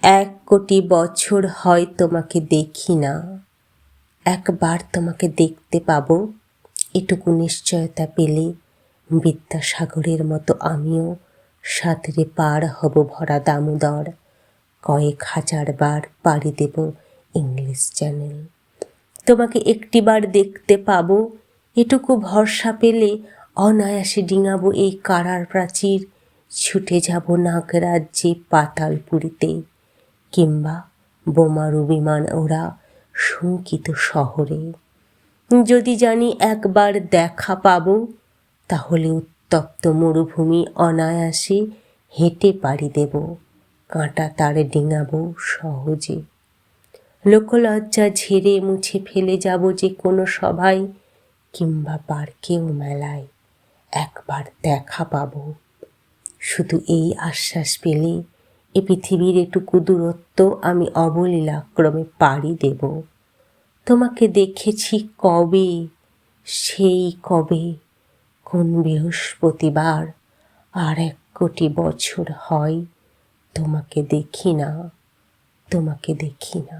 1 কোটি বছর হয় তোমাকে দেখি না, একবার তোমাকে দেখতে পাবো, এটুকু নিশ্চয়তা পেলে বিদ্যাসাগরের মতো আমিও সাঁতরে পার হব ভরা দামোদর, কয়েক হাজার বার পাড়ি দেব ইংলিশ চ্যানেল। তোমাকে একটিবার দেখতে পাবো, এটুকু ভরসা পেলে অনায়াসে ডিঙাবো এই কারার প্রাচীর, ছুটে যাব নাগরাজ্যে পাতালপুরীতে, কিংবা বোমারু বিমান ওরা শঙ্কিত শহরে। যদি জানি একবার দেখা পাবো, তাহলে উত্তপ্ত মরুভূমি অনায়াসে হেঁটে পাড়ি দেব, কাঁটা তার ডিঙাবো সহজে। লোকলজ্জা ঝেড়ে মুছে ফেলে যাব যে কোনো সভায়, কিংবা পার্কেও মেলায় একবার দেখা পাবো। শুধু এই আশ্বাস পেলে এ পৃথিবীর এটুকু দূরত্ব আমি অবলীলাক্রমে পাড়ি দেব। তোমাকে দেখেছি কবে, সেই কবে, কোন বৃহস্পতিবার, আর 1 কোটি বছর হয় তোমাকে দেখি না, তোমাকে দেখি না।